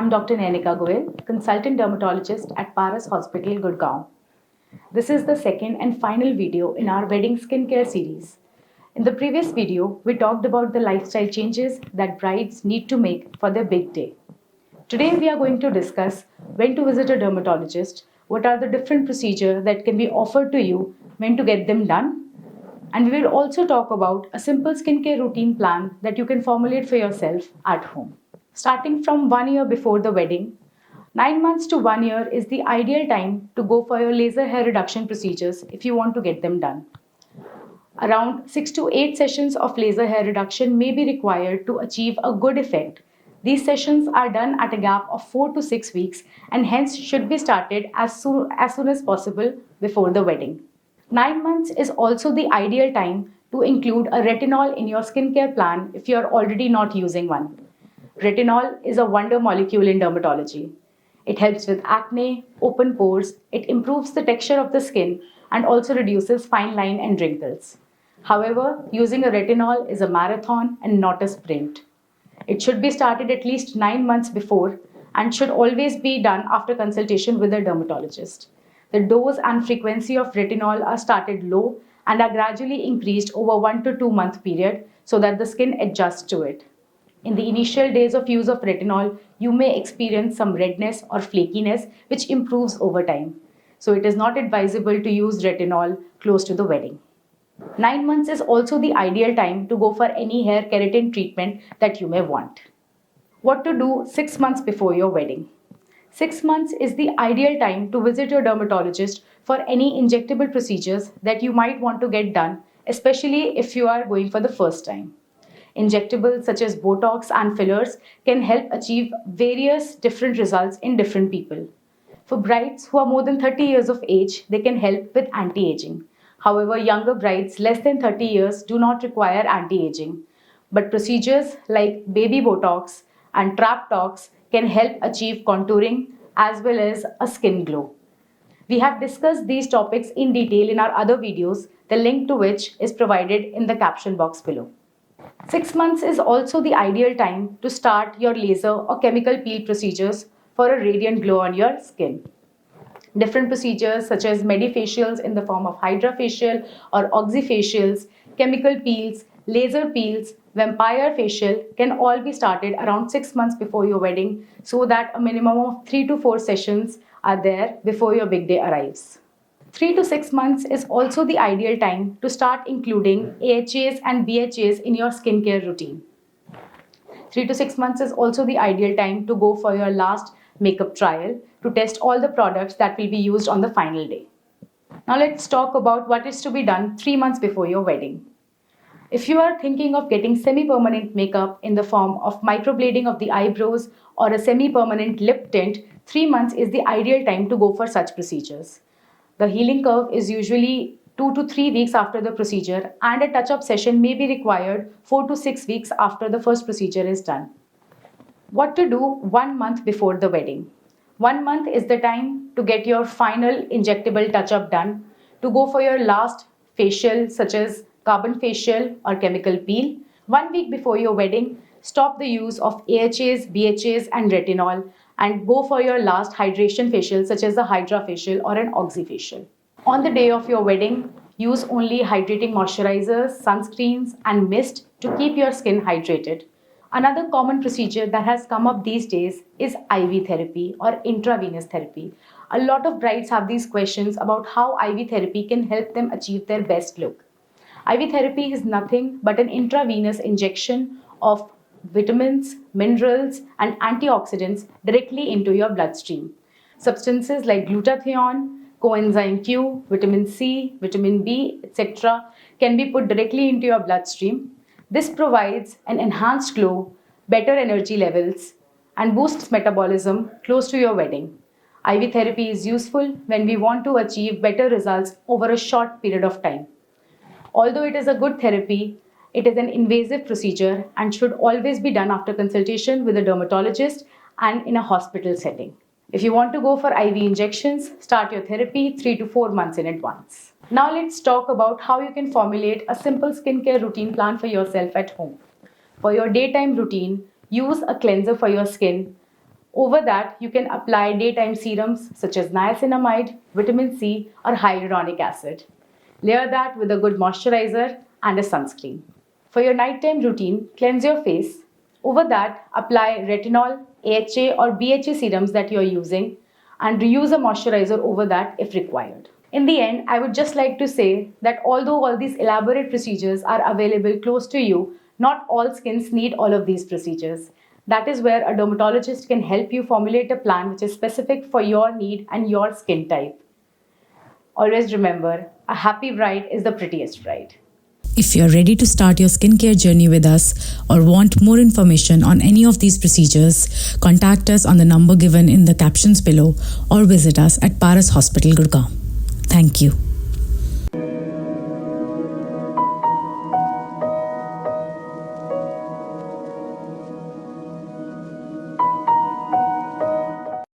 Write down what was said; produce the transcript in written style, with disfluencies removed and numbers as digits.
I'm Dr. Nainika Goel, consultant dermatologist at Paras Hospital, Gurgaon. This is the second and final video in our wedding skincare series. In the previous video, we talked about the lifestyle changes that brides need to make for their big day. Today, we are going to discuss when to visit a dermatologist, what are the different procedures that can be offered to you, when to get them done, and we will also talk about a simple skincare routine plan that you can formulate for yourself at home. Starting from 1 year before the wedding, 9 months to 1 year is the ideal time to go for your laser hair reduction procedures if you want to get them done. Around 6 to 8 sessions of laser hair reduction may be required to achieve a good effect. These sessions are done at a gap of 4 to 6 weeks and hence should be started as soon as possible before the wedding. 9 months is also the ideal time to include a retinol in your skincare plan if you are already not using one. Retinol is a wonder molecule in dermatology. It helps with acne, open pores, it improves the texture of the skin, and also reduces fine line and wrinkles. However, using a retinol is a marathon and not a sprint. It should be started at least 9 months before and should always be done after consultation with a dermatologist. The dose and frequency of retinol are started low and are gradually increased over 1 to 2 month period so that the skin adjusts to it. In the initial days of use of retinol, you may experience some redness or flakiness which improves over time. So it is not advisable to use retinol close to the wedding. 9 months is also the ideal time to go for any hair keratin treatment that you may want. What to do 6 months before your wedding? 6 months is the ideal time to visit your dermatologist for any injectable procedures that you might want to get done, especially if you are going for the first time. Injectables such as Botox and fillers can help achieve various different results in different people. For brides who are more than 30 years of age, they can help with anti-aging. However, younger brides less than 30 years do not require anti-aging. But procedures like baby Botox and trap tox can help achieve contouring as well as a skin glow. We have discussed these topics in detail in our other videos, the link to which is provided in the caption box below. 6 months is also the ideal time to start your laser or chemical peel procedures for a radiant glow on your skin. Different procedures such as medifacials in the form of hydrofacial or oxyfacials, chemical peels, laser peels, vampire facial can all be started around 6 months before your wedding so that a minimum of 3 to 4 sessions are there before your big day arrives. 3 to 6 months is also the ideal time to start including AHAs and BHAs in your skincare routine. 3 to 6 months is also the ideal time to go for your last makeup trial to test all the products that will be used on the final day. Now let's talk about what is to be done 3 months before your wedding. If you are thinking of getting semi-permanent makeup in the form of microblading of the eyebrows or a semi-permanent lip tint, 3 months is the ideal time to go for such procedures. The healing curve is usually 2 to 3 weeks after the procedure and a touch-up session may be required 4 to 6 weeks after the first procedure is done. What to do 1 month before the wedding? 1 month is the time to get your final injectable touch-up done, to go for your last facial such as carbon facial or chemical peel. 1 week before your wedding, stop the use of AHAs, BHAs and retinol and go for your last hydration facial such as a hydra facial or an oxyfacial. On the day of your wedding, use only hydrating moisturizers, sunscreens and mist to keep your skin hydrated. Another common procedure that has come up these days is IV therapy or intravenous therapy. A lot of brides have these questions about how IV therapy can help them achieve their best look. IV therapy is nothing but an intravenous injection of vitamins, minerals, and antioxidants directly into your bloodstream. Substances like glutathione, coenzyme Q, vitamin C, vitamin B, etc. can be put directly into your bloodstream. This provides an enhanced glow, better energy levels, and boosts metabolism close to your wedding. IV therapy is useful when we want to achieve better results over a short period of time. Although it is a good therapy, it is an invasive procedure and should always be done after consultation with a dermatologist and in a hospital setting. If you want to go for IV injections, start your therapy 3 to 4 months in advance. Now let's talk about how you can formulate a simple skincare routine plan for yourself at home. For your daytime routine, use a cleanser for your skin, Over that, you can apply daytime serums such as niacinamide, vitamin C, or hyaluronic acid. Layer that with a good moisturizer and a sunscreen. For your nighttime routine, cleanse your face. Over that, apply retinol, AHA, or BHA serums that you're using and reuse a moisturizer over that if required. In the end, I would just like to say that although all these elaborate procedures are available close to you, not all skins need all of these procedures. That is where a dermatologist can help you formulate a plan which is specific for your need and your skin type. Always remember, a happy bride is the prettiest bride. If you're ready to start your skincare journey with us or want more information on any of these procedures, contact us on the number given in the captions below or visit us at Paras Hospital, Gurgaon. Thank you.